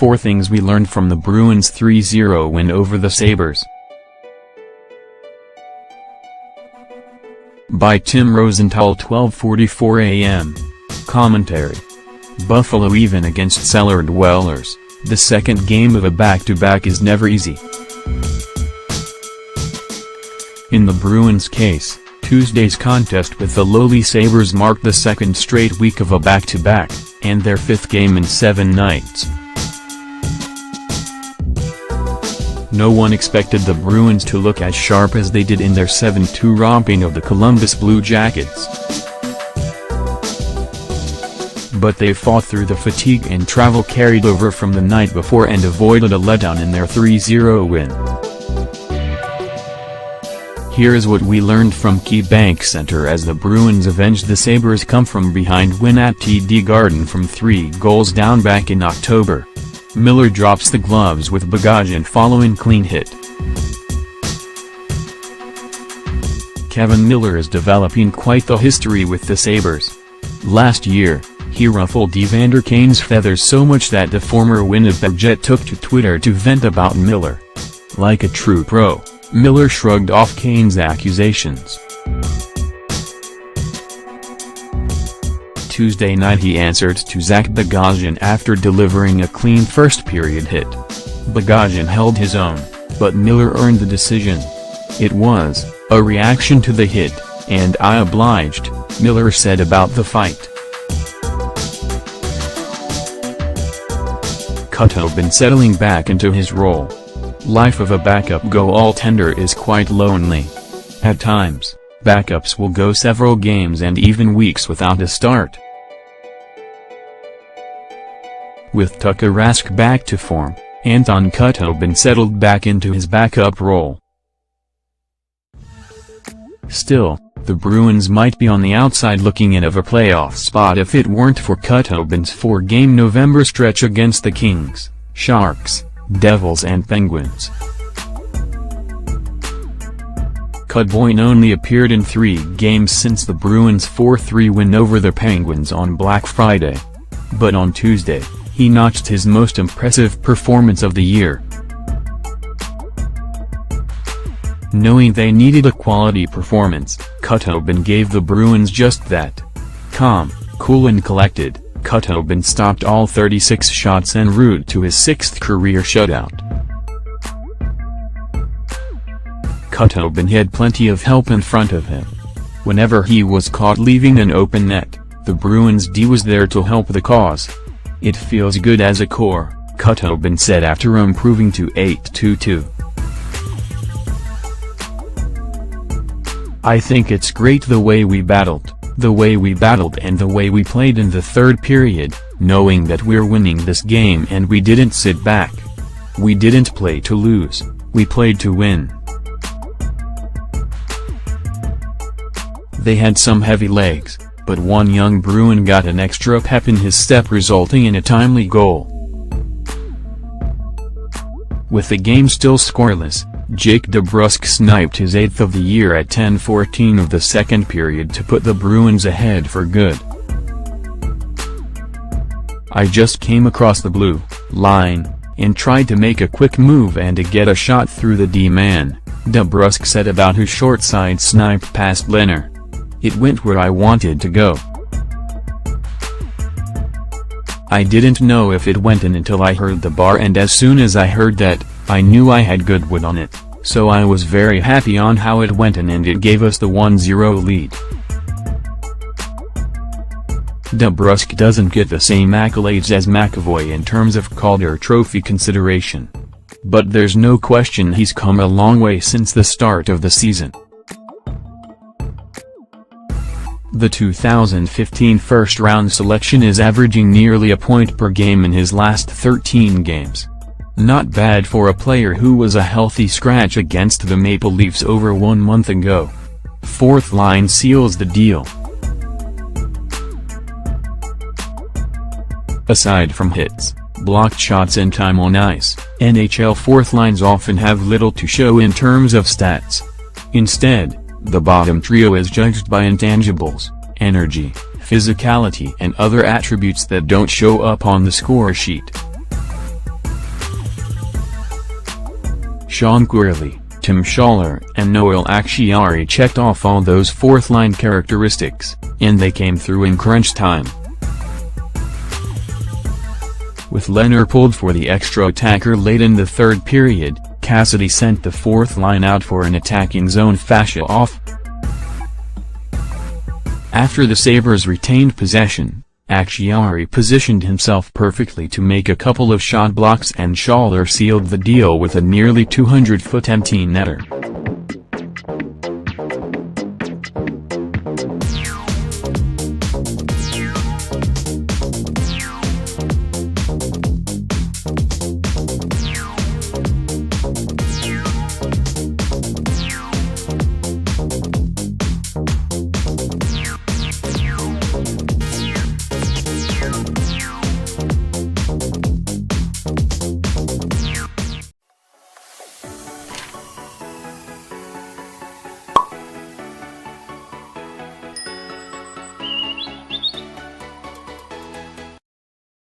4 things we learned from the Bruins' 3-0 win over the Sabres. By Tim Rosenthal, 12:44 a.m. Commentary. Buffalo even against cellar dwellers, the second game of a back-to-back is never easy. In the Bruins' case, Tuesday's contest with the lowly Sabres marked the second straight week of a back-to-back, and their 5th game in 7 nights. No one expected the Bruins to look as sharp as they did in their 7-2 romping of the Columbus Blue Jackets. But they fought through the fatigue and travel carried over from the night before and avoided a letdown in their 3-0 win. Here is what we learned from KeyBank Center as the Bruins avenged the Sabres' come-from-behind win at TD Garden from 3 goals down back in October. Miller drops the gloves with Bogosian following clean hit. Kevin Miller is developing quite the history with the Sabres. Last year, he ruffled Evander Kane's feathers so much that the former Winnipeg Jet took to Twitter to vent about Miller. Like a true pro, Miller shrugged off Kane's accusations. Tuesday night he answered to Zach Bogosian after delivering a clean first-period hit. Bogosian held his own, but Miller earned the decision. "It was a reaction to the hit, and I obliged," Miller said about the fight. Khudobin settling back into his role. Life of a backup goaltender is quite lonely. At times, backups will go several games and even weeks without a start. With Tuukka Rask back to form, Anton Khudobin settled back into his backup role. Still, the Bruins might be on the outside looking in of a playoff spot if it weren't for Khudobin's 4-game November stretch against the Kings, Sharks, Devils and Penguins. Khudobin only appeared in 3 games since the Bruins' 4-3 win over the Penguins on Black Friday. But on Tuesday, he notched his most impressive performance of the year. Knowing they needed a quality performance, Khudobin gave the Bruins just that. Calm, cool and collected, Khudobin stopped all 36 shots en route to his 6th career shutout. Khudobin had plenty of help in front of him. Whenever he was caught leaving an open net, the Bruins D was there to help the cause. "It feels good as a core," Khudobin said after improving to 8-2-2. "I think it's great the way we battled and the way we played in the 3rd period, knowing that we're winning this game and we didn't sit back. We didn't play to lose, we played to win. They had some heavy legs, but one young Bruin got an extra pep in his step resulting in a timely goal." With the game still scoreless, Jake DeBrusk sniped his 8th of the year at 10:14 of the 2nd period to put the Bruins ahead for good. "I just came across the blue line and tried to make a quick move and to get a shot through the D-man," DeBrusk said about his short side snipe past Lehner. "It went where I wanted to go. I didn't know if it went in until I heard the bar, and as soon as I heard that, I knew I had good wood on it, so I was very happy on how it went in and it gave us the 1-0 lead." DeBrusk doesn't get the same accolades as McAvoy in terms of Calder Trophy consideration. But there's no question he's come a long way since the start of the season. The 2015 first-round selection is averaging nearly a point per game in his last 13 games. Not bad for a player who was a healthy scratch against the Maple Leafs over 1 month ago. 4th line seals the deal. Aside from hits, blocked shots and time on ice, NHL 4th lines often have little to show in terms of stats. Instead, the bottom trio is judged by intangibles, energy, physicality and other attributes that don't show up on the score sheet. Sean Quirley, Tim Schaller, and Noel Acciari checked off all those fourth-line characteristics, and they came through in crunch time. With Lehner pulled for the extra attacker late in the third period, Cassidy sent the fourth line out for an attacking zone face-off. After the Sabres retained possession, Acciari positioned himself perfectly to make a couple of shot blocks and Schaller sealed the deal with a nearly 200-foot empty netter.